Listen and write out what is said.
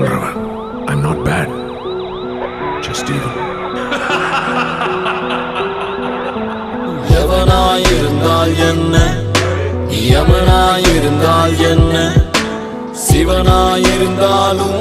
I'm not bad. Just even. எவனாயிருந்தால் என்ன, யமனாயிருந்தால் என்ன, சிவனாயிருந்தாலும்